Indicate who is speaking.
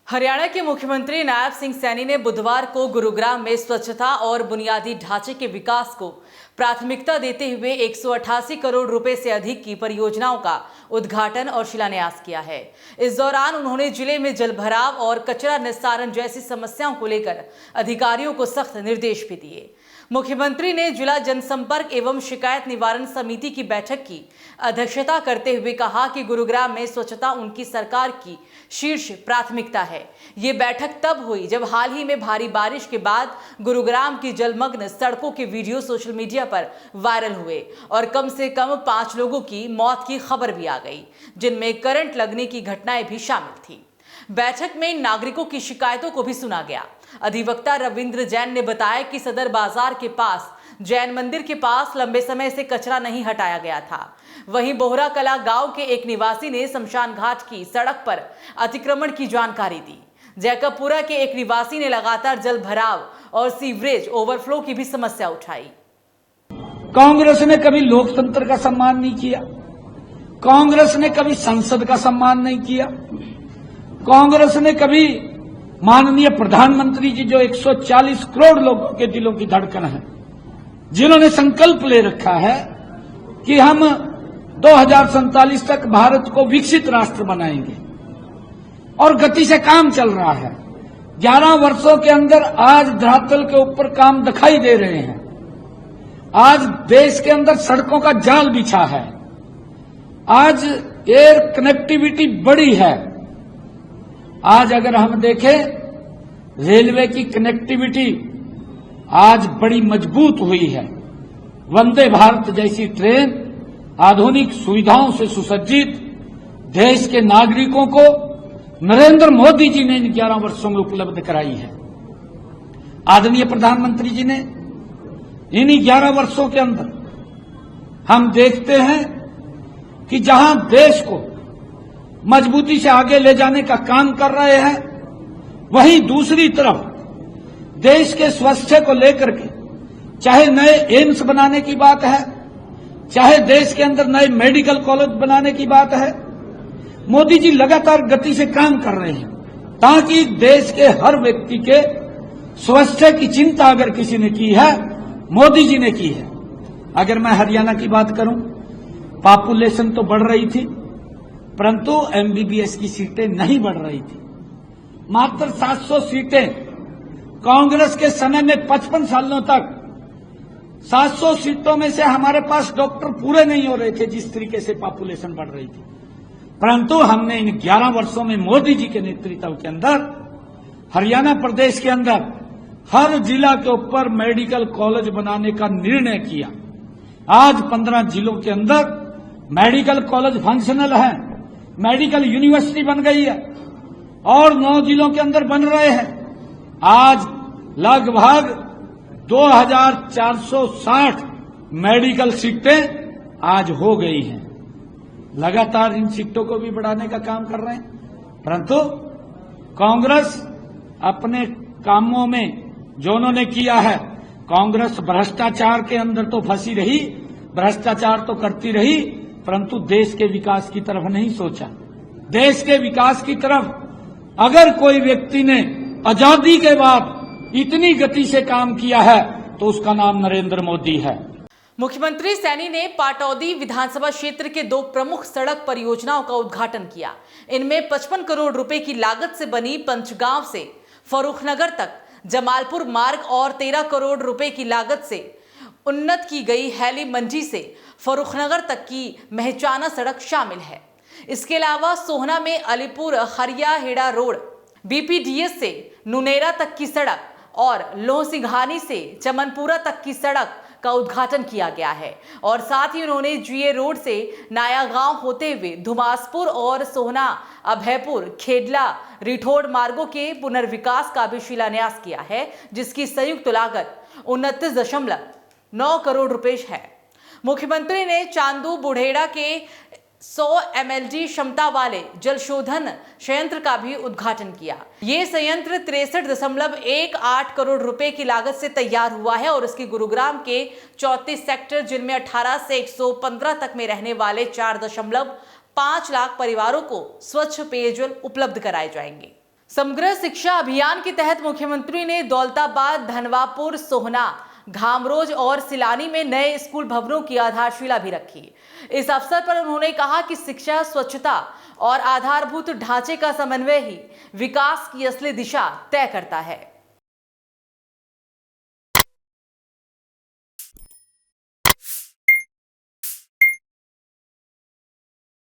Speaker 1: हरियाणा के मुख्यमंत्री नायब सिंह सैनी ने बुधवार को गुरुग्राम में स्वच्छता और बुनियादी ढांचे के विकास को प्राथमिकता देते हुए 188 करोड़ रुपए से अधिक की परियोजनाओं का उद्घाटन और शिलान्यास किया है। इस दौरान उन्होंने जिले में जलभराव और कचरा निस्तारण जैसी समस्याओं को लेकर अधिकारियों को सख्त निर्देश भी दिए। मुख्यमंत्री ने जिला जनसंपर्क एवं शिकायत निवारण समिति की बैठक की अध्यक्षता करते हुए कहा कि गुरुग्राम में स्वच्छता उनकी सरकार की शीर्ष प्राथमिकता है। ये बैठक तब हुई जब हाल ही में भारी बारिश के बाद गुरुग्राम की जलमग्न सड़कों के वीडियो सोशल मीडिया पर वायरल हुए और कम से कम 5 लोगों की मौत की खबर भी आ गई, जिनमें करंट लगने की घटनाएं भी शामिल थी। बैठक में नागरिकों की शिकायतों को भी सुना गया। अधिवक्ता रविंद्र जैन ने बताया कि सदर बाजार के पास जैन मंदिर के पास लंबे समय से कचरा नहीं हटाया गया था। वहीं बोहरा कला गांव के एक निवासी ने शमशान घाट की सड़क पर अतिक्रमण की जानकारी दी। जैकबपुरा के एक निवासी ने लगातार जल भराव और सीवरेज ओवरफ्लो की भी समस्या उठाई।
Speaker 2: कांग्रेस ने कभी लोकतंत्र का सम्मान नहीं किया, कांग्रेस ने कभी संसद का सम्मान नहीं किया, कांग्रेस ने कभी माननीय प्रधानमंत्री जी जो 140 करोड़ लोगों के दिलों की धड़कन है, जिन्होंने संकल्प ले रखा है कि हम 2047 तक भारत को विकसित राष्ट्र बनाएंगे और गति से काम चल रहा है। 11 वर्षों के अंदर आज धरातल के ऊपर काम दिखाई दे रहे हैं। आज देश के अंदर सड़कों का जाल बिछा है, आज एयर कनेक्टिविटी बढ़ी है। आज अगर हम देखें रेलवे की कनेक्टिविटी आज बड़ी मजबूत हुई है। वंदे भारत जैसी ट्रेन आधुनिक सुविधाओं से सुसज्जित देश के नागरिकों को नरेंद्र मोदी जी ने इन 11 वर्षों में उपलब्ध कराई है। आदरणीय प्रधानमंत्री जी ने इन्हीं 11 वर्षों के अंदर हम देखते हैं कि जहां देश को मजबूती से आगे ले जाने का काम कर रहे हैं, वहीं दूसरी तरफ देश के स्वास्थ्य को लेकर के चाहे नए एम्स बनाने की बात है, चाहे देश के अंदर नए मेडिकल कॉलेज बनाने की बात है, मोदी जी लगातार गति से काम कर रहे हैं ताकि देश के हर व्यक्ति के स्वास्थ्य की चिंता अगर किसी ने की है, मोदी जी ने की है। अगर मैं हरियाणा की बात करूं, पॉपुलेशन तो बढ़ रही थी परंतु एमबीबीएस की सीटें नहीं बढ़ रही थी। मात्र 700 सीटें कांग्रेस के समय में 55 सालों तक 700 सीटों में से हमारे पास डॉक्टर पूरे नहीं हो रहे थे, जिस तरीके से पॉपुलेशन बढ़ रही थी। परंतु हमने इन 11 वर्षों में मोदी जी के नेतृत्व के अंदर हरियाणा प्रदेश के अंदर हर जिला के ऊपर मेडिकल कॉलेज बनाने का निर्णय किया। आज 15 जिलों के अंदर मेडिकल कॉलेज फंक्शनल है, मेडिकल यूनिवर्सिटी बन गई है और 9 जिलों के अंदर बन रहे हैं। आज लगभग 2460 मेडिकल सीटें आज हो गई हैं। लगातार इन सीटों को भी बढ़ाने का काम कर रहे हैं, परंतु कांग्रेस अपने कामों में जो उन्होंने किया है, कांग्रेस भ्रष्टाचार के अंदर तो फंसी रही, भ्रष्टाचार तो करती रही, परंतु देश के विकास की तरफ नहीं सोचा। देश के विकास की तरफ अगर कोई व्यक्ति ने आजादी के बाद इतनी गति से काम किया है तो उसका नाम नरेंद्र मोदी है।
Speaker 1: मुख्यमंत्री सैनी ने पाटौदी विधानसभा क्षेत्र के 2 प्रमुख सड़क परियोजनाओं का उद्घाटन किया। इनमें 55 करोड़ रुपए की लागत से बनी पंचगांव से फर्रुखनगर तक जमालपुर मार्ग और 13 करोड़ रुपए की लागत से उन्नत की गई हैली मंडी से फर्रुखनगर तक की महचाना सड़क शामिल है। इसके अलावा सोहना में अलीपुर हरिया हेड़ा रोड, बीपीडीएस से नुनेरा तक की सड़क और लोहसिंघानी से चमनपुरा तक की सड़क का उद्घाटन किया गया है और साथ ही उन्होंने जीए रोड से नायागांव होते हुए धुमासपुर और सोहना अभयपुर खेडला रिठोड़ मार्गों के पुनर्विकास का भी शिलान्यास किया है, जिसकी संयुक्त लागत 29.9 करोड़ रुपए है। मुख्यमंत्री ने चांदू बुढ़ेड़ा के 100 MLD क्षमता वाले जल शोधन संयंत्र का भी उद्घाटन किया। ये संयंत्र 63.18 करोड़ रुपए की लागत से तैयार हुआ है और इसकी गुरुग्राम के 34 सेक्टर, जिनमें 18 से 115 तक में रहने वाले 4.5 लाख परिवारों को स्वच्छ पेयजल उपलब्ध कराए जाएंगे। समग्र शिक्षा अभियान के तहत मुख्यमंत्री ने दौलताबाद, धनवापुर, सोहना, घामरोज और सिलानी में नए स्कूल भवनों की आधारशिला भी रखी। इस अवसर पर उन्होंने कहा कि शिक्षा, स्वच्छता और आधारभूत ढांचे का समन्वय ही विकास की असली दिशा तय करता है।